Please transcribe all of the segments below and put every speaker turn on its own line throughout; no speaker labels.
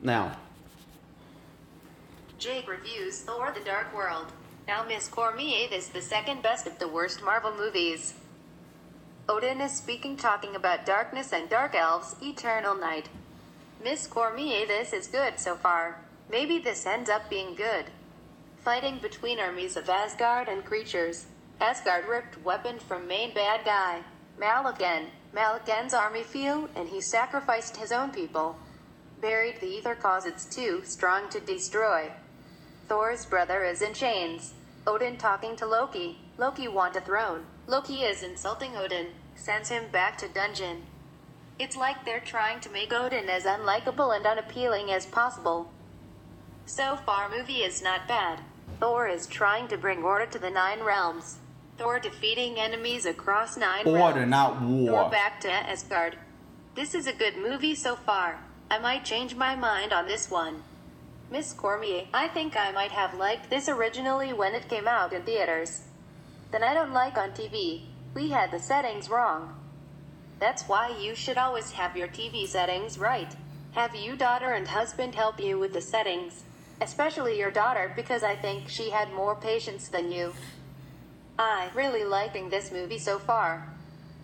Now.
Jake reviews Thor: The Dark World. Now Miss Cormier is the second best of the worst Marvel movies. Odin is speaking, talking about darkness and dark elves, eternal night. Miss Cormier, this is good so far. Maybe this ends up being good. Fighting between armies of Asgard and creatures. Asgard ripped weapon from main bad guy, Malaken. Malaken's army fell, and he sacrificed his own people. Buried the ether cause it's too strong to destroy. Thor's brother is in chains. Odin talking to Loki. Loki want a throne. Loki is insulting Odin, sends him back to dungeon. It's like they're trying to make Odin as unlikable and unappealing as possible. So far movie is not bad. Thor is trying to bring order to the 9 realms. Thor defeating enemies across 9 realms.
Order, not war.
Thor back to Asgard. This is a good movie so far. I might change my mind on this one. Miss Cormier, I think I might have liked this originally when it came out in theaters. Then I don't like on TV. We had the settings wrong. That's why you should always have your TV settings right. Have your daughter and husband help you with the settings. Especially your daughter, because I think she had more patience than you. I really liking this movie so far.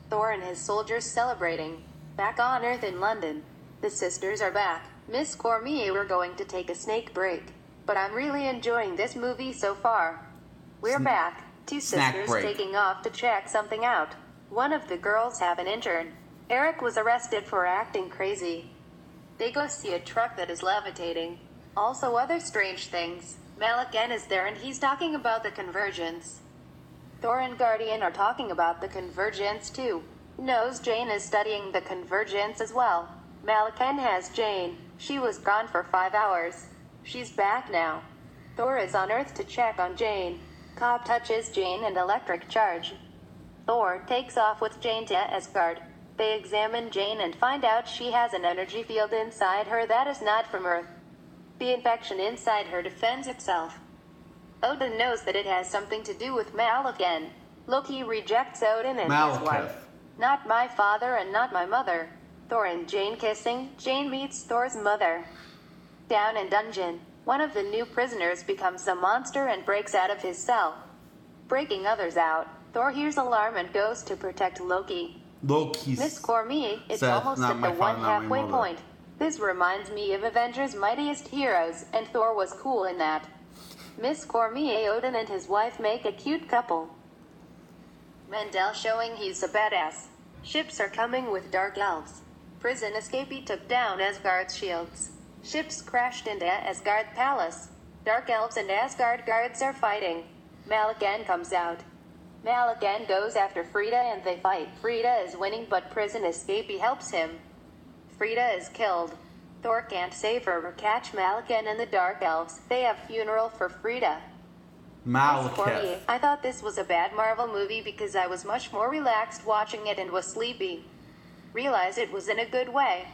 Thor and his soldiers celebrating. Back on Earth in London. The sisters are back. Miss Cormier, we're going to take a snake break. But I'm really enjoying this movie so far. We're back. 2 sisters taking off to check something out. One of the girls have an intern. Eric was arrested for acting crazy. They go see a truck that is levitating. Also other strange things. Malaken is there and he's talking about the convergence. Thor and Guardian are talking about the convergence too. Knows Jane is studying the convergence as well. Malaken has Jane. She was gone for 5 hours. She's back now. Thor is on Earth to check on Jane. Cobb touches Jane and electric charge. Thor takes off with Jane to Asgard. They examine Jane and find out she has an energy field inside her that is not from Earth. The infection inside her defends itself. Odin knows that it has something to do with Malaken. Loki rejects Odin and his wife. Not my father and not my mother. Thor and Jane kissing. Jane meets Thor's mother. Down in dungeon, one of the new prisoners becomes a monster and breaks out of his cell. Breaking others out, Thor hears alarm and goes to protect Loki. Miss Cormier, it's almost at the one halfway point. This reminds me of Avengers' Mightiest Heroes, and Thor was cool in that. Miss Cormier, Odin and his wife make a cute couple. Mendel showing he's a badass. Ships are coming with dark elves. Prison escapee took down Asgard's shields. Ships crashed into Asgard Palace. Dark elves and Asgard guards are fighting. Malaken comes out. Malaken goes after Frida and they fight. Frida is winning but prison escapee helps him. Frida is killed. Thor can't save her or catch Malaken and the Dark Elves. They have funeral for Frida.
Malaken.
I thought this was a bad Marvel movie because I was much more relaxed watching it and was sleepy. Realize it was in a good way.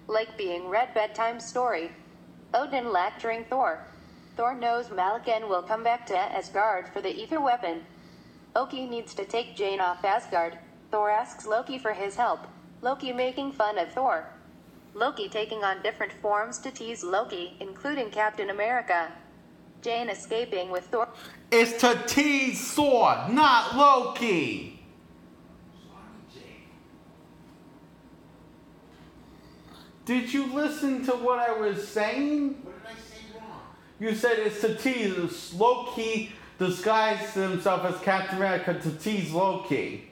Like being read bedtime story. Odin lecturing Thor. Thor knows Malaken will come back to Asgard for the ether weapon. Loki needs to take Jane off Asgard. Thor asks Loki for his help. Loki making fun of Thor. Loki taking on different forms to tease Loki, including Captain America. Jane escaping with Thor.
It's to tease Thor, not Loki. Did you listen to what I was saying?
What did I say wrong?
You said it's to tease Loki disguised himself as Captain America to tease Loki.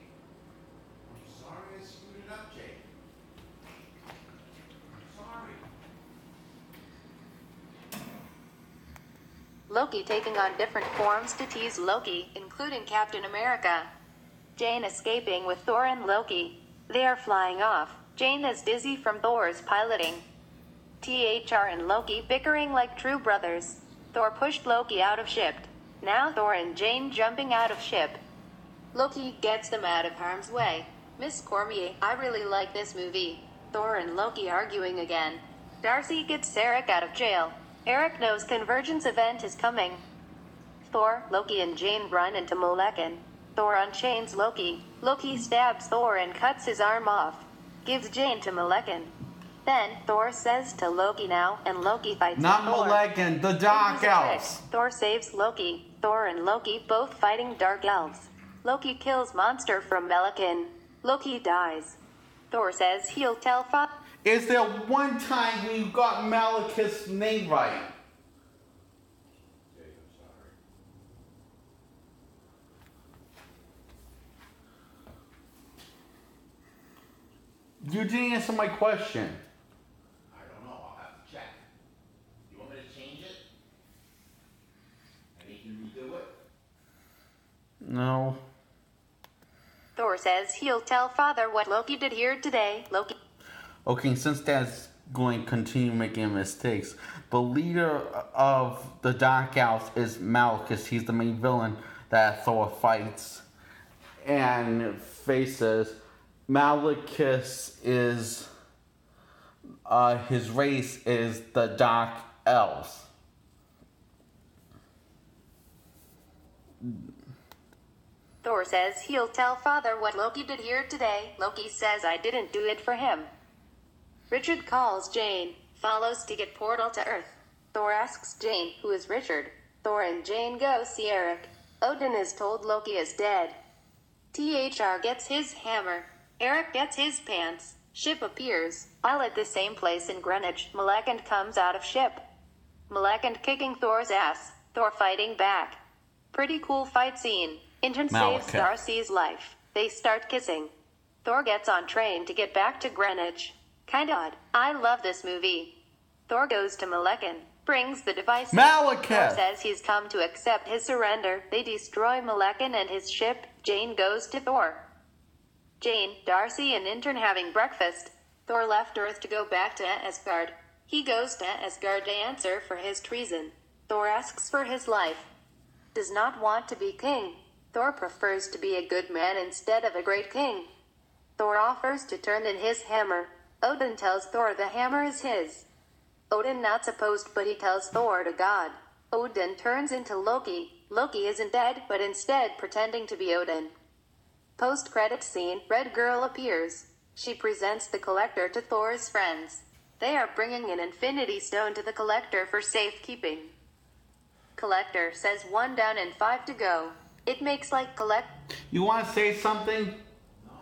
I'm sorry I screwed it up, Jake. I'm sorry.
Loki taking on different forms to tease Loki, including Captain America. Jane escaping with Thor and Loki. They are flying off. Jane is dizzy from Thor's piloting. THR and Loki bickering like true brothers. Thor pushed Loki out of ship. Now Thor and Jane jumping out of ship. Loki gets them out of harm's way. Miss Cormier, I really like this movie. Thor and Loki arguing again. Darcy gets Eric out of jail. Eric knows convergence event is coming. Thor, Loki and Jane run into Malaken. Thor unchains Loki. Loki stabs Thor and cuts his arm off. Gives Jane to Malaken. Then Thor says to Loki now, and Loki fights
Not
Thor.
Malegan, the Dark
It was a trick.
Elves.
Thor saves Loki. Thor and Loki both fighting dark elves. Loki kills monster from Melican. Loki dies. Thor says he'll tell Father.
Is there one time we got Malekith's name right?
Jake, I'm sorry.
You didn't answer my question.
I don't know. I'll have to check. You want me to change it? I need you to redo it?
No.
Thor says he'll tell Father what Loki did here today. Loki.
Okay, since that's going to continue making mistakes, the leader of the Dark Elves is Malekith. He's the main villain that Thor fights and faces. Malekith is, his race is the Dark Elves.
Thor says he'll tell Father what Loki did here today. Loki says I didn't do it for him. Richard calls Jane, follows to get portal to Earth. Thor asks Jane, who is Richard. Thor and Jane go see Eric. Odin is told Loki is dead. THR gets his hammer. Eric gets his pants. Ship appears, all at the same place in Greenwich. Malekith comes out of ship. Malekith kicking Thor's ass. Thor fighting back. Pretty cool fight scene. Intern saves
Malekith.
Darcy's life. They start kissing. Thor gets on train to get back to Greenwich. Kinda odd. I love this movie. Thor goes to Malekith, brings the device.
Malekith!
Thor says he's come to accept his surrender. They destroy Malekith and his ship. Jane goes to Thor. Jane, Darcy, and Intern having breakfast. Thor left Earth to go back to Asgard. He goes to Asgard to answer for his treason. Thor asks for his life. Does not want to be king. Thor prefers to be a good man instead of a great king. Thor offers to turn in his hammer. Odin tells Thor the hammer is his. Odin not supposed, but he tells Thor to God. Odin turns into Loki. Loki isn't dead, but instead pretending to be Odin. Post-credit scene, Red Girl appears. She presents the Collector to Thor's friends. They are bringing an Infinity Stone to the Collector for safekeeping. Collector says 1 down and 5 to go. It makes like
You want to say something?
No.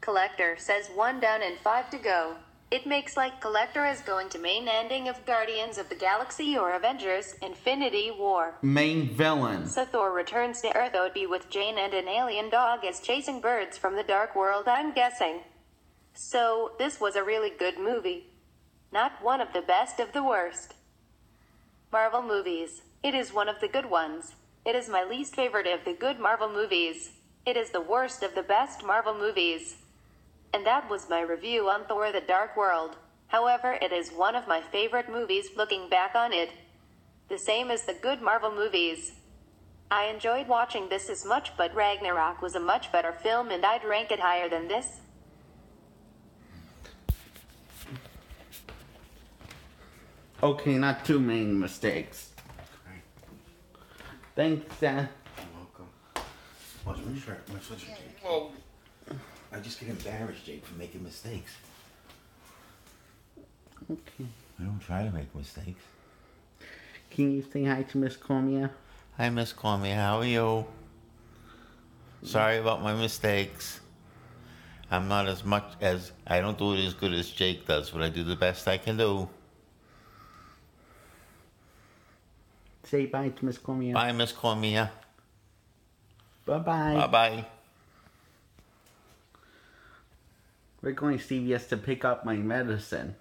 Collector says 1 down and 5 to go. It makes like Collector is going to main ending of Guardians of the Galaxy or Avengers Infinity War.
Main villain.
So Thor returns to Earth. Would be with Jane and an alien dog is chasing birds from the dark world, I'm guessing. So this was a really good movie. Not one of the best of the worst. Marvel movies. It is one of the good ones. It is my least favorite of the good Marvel movies. It is the worst of the best Marvel movies. And that was my review on Thor the Dark World. However, it is one of my favorite movies looking back on it. The same as the good Marvel movies. I enjoyed watching this as much, but Ragnarok was a much better film and I'd rank it higher than this.
Okay, not too many mistakes.
Right.
Thanks, Dan.
You're welcome. Watch my shirt. My sweatshirt, Jake.
Whoa.
I just get embarrassed, Jake, for making mistakes.
Okay.
I don't try to make mistakes.
Can you say hi to Miss Cormier?
Hi, Miss Cormier. How are you? Sorry about my mistakes. I'm not as much as... I don't do it as good as Jake does, but I do the best I can do.
Say bye to Miss Cormier.
Bye, Miss Cormier.
Bye-bye.
Bye-bye.
We're going to CVS to pick up my medicine.